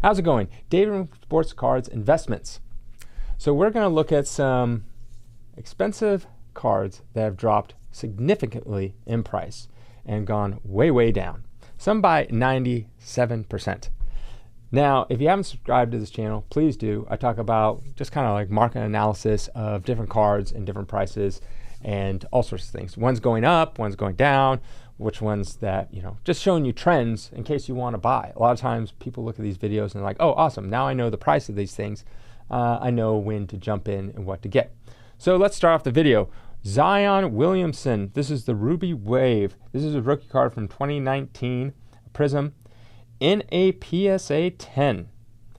How's it going? David from Sports Cards Investments. So we're going to look at some expensive cards that have dropped significantly in price and gone way, way down. Some by 97%. Now, if you haven't subscribed to this channel, please do. I talk about just kind of like market analysis of different cards and different prices and all sorts of things. One's going up, one's going down, which ones that, just showing you trends in case you want to buy. A lot of times people look at these videos and they're like, oh, awesome, now I know the price of these things. I know when to jump in and what to get. So let's start off the video. Zion Williamson, this is the Ruby Wave. This is a rookie card from 2019, Prism, in a PSA 10.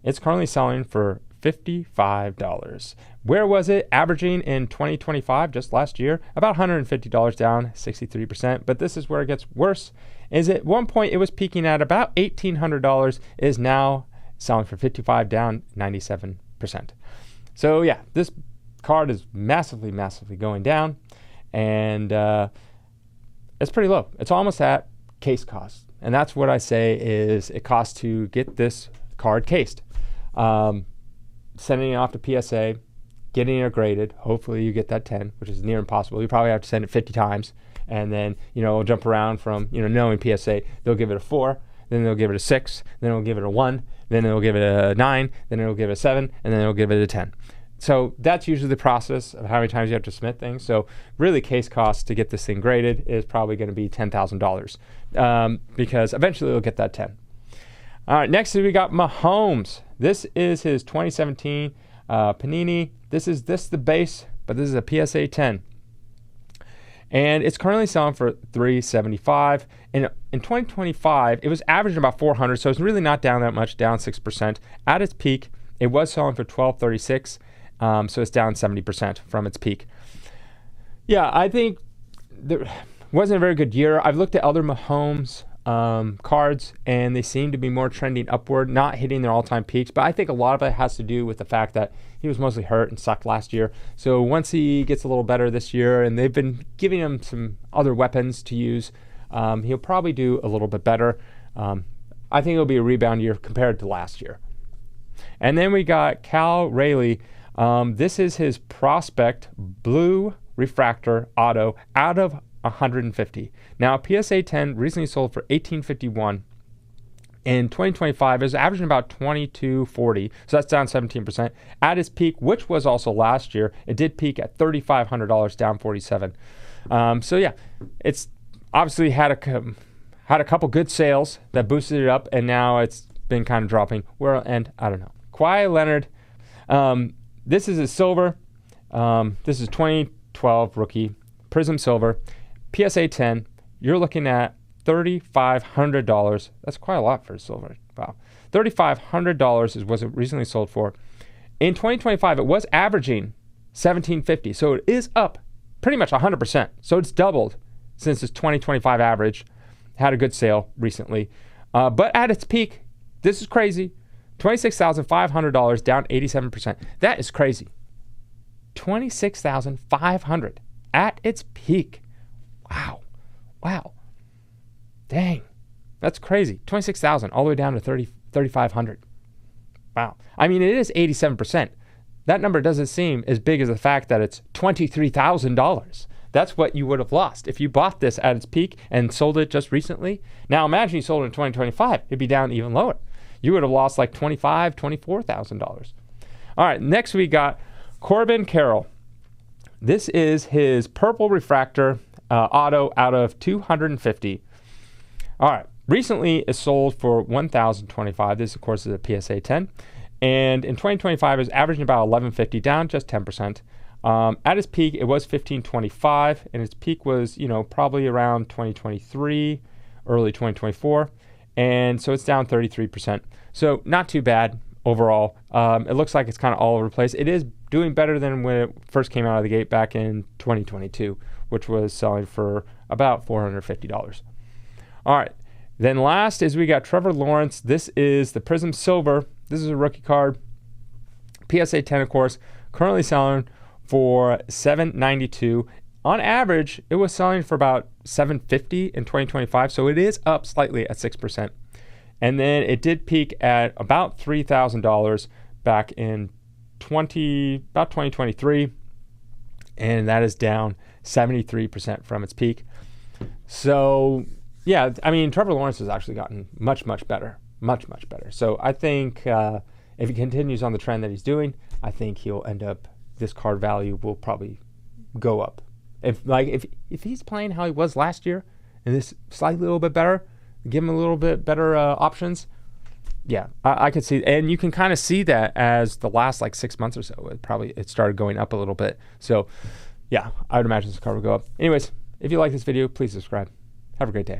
It's currently selling for $55. Where was it averaging in 2025, just last year? About $150 down, 63%. But this is where it gets worse. Is at one point it was peaking at about $1,800, is now selling for $55, down 97%. So yeah, this card is massively, massively going down, and it's pretty low. It's almost at case cost. And that's what I say is it costs to get this card cased. Sending it off to PSA, getting it graded. Hopefully you get that 10, which is near impossible. You probably have to send it 50 times. And then, it'll jump around from, knowing PSA, they'll give it a 4, then they'll give it a 6, then they'll give it a 1, then they'll give it a 9, then it'll give it a 7, and then they'll give it a 10. So that's usually the process of how many times you have to submit things. So really case cost to get this thing graded is probably going to be $10,000 because eventually it'll get that 10. All right, next we got Mahomes. This is his 2017 Panini. This is the base, but this is a PSA 10. And it's currently selling for $375. In 2025, it was averaging about 400, so it's really not down that much, down 6%. At its peak, it was selling for $1236. So it's down 70% from its peak. Yeah, I think there wasn't a very good year. I've looked at other Mahomes cards, and they seem to be more trending upward, not hitting their all-time peaks. But I think a lot of it has to do with the fact that he was mostly hurt and sucked last year. So once he gets a little better this year, and they've been giving him some other weapons to use, he'll probably do a little bit better. I think it'll be a rebound year compared to last year. And then we got Raleigh. This is his Prospect Blue Refractor Auto out of 150. Now, PSA 10 recently sold for $1851. In 2025, it was averaging about $2240, so that's down 17%. At its peak, which was also last year, it did peak at $3,500, down 47%. So yeah, it's obviously had a couple good sales that boosted it up, and now it's been kind of dropping. And I don't know. Kawhi Leonard. This is a silver. This is 2012 rookie, Prism Silver, PSA 10. You're looking at $3,500. That's quite a lot for a silver. Wow. $3,500 is what it recently sold for. In 2025, it was averaging $1,750. So it is up pretty much 100%. So it's doubled since its 2025 average. Had a good sale recently. But at its peak, this is crazy. $26,500, down 87%. That is crazy. $26,500 at its peak. Wow. Dang. That's crazy. $26,000 all the way down to $3,500. Wow. I mean, it is 87%. That number doesn't seem as big as the fact that it's $23,000. That's what you would have lost if you bought this at its peak and sold it just recently. Now imagine you sold it in 2025. It'd be down even lower. You would have lost like $25,000, $24,000. All right, next we got Corbin Carroll. This is his Purple Refractor Auto out of 250. All right, recently it sold for $1,025. This, of course, is a PSA 10. And in 2025, it was averaging about $1,150, down just 10%. At its peak, it was $1,525, and its peak was, probably around 2023, early 2024. And so it's down 33%. So not too bad overall. It looks like it's kind of all over the place. It is doing better than when it first came out of the gate back in 2022, which was selling for about $450. All right. Then last is we got Trevor Lawrence. This is the Prism Silver. This is a rookie card. PSA 10, of course, currently selling for $792. On average, it was selling for about $750 in 2025, so it is up slightly at 6%. And then it did peak at about $3,000 back in about 2023, and that is down 73% from its peak. So yeah, I mean, Trevor Lawrence has actually gotten much better. So I think if he continues on the trend that he's doing, I think he'll end up, this card value will probably go up. If he's playing how he was last year and this slightly a little bit better, give him a little bit better options. Yeah, I could see, and you can kind of see that as the last like 6 months or so, it started going up a little bit. So yeah, I would imagine this card will go up. Anyways, if you like this video, please subscribe. Have a great day.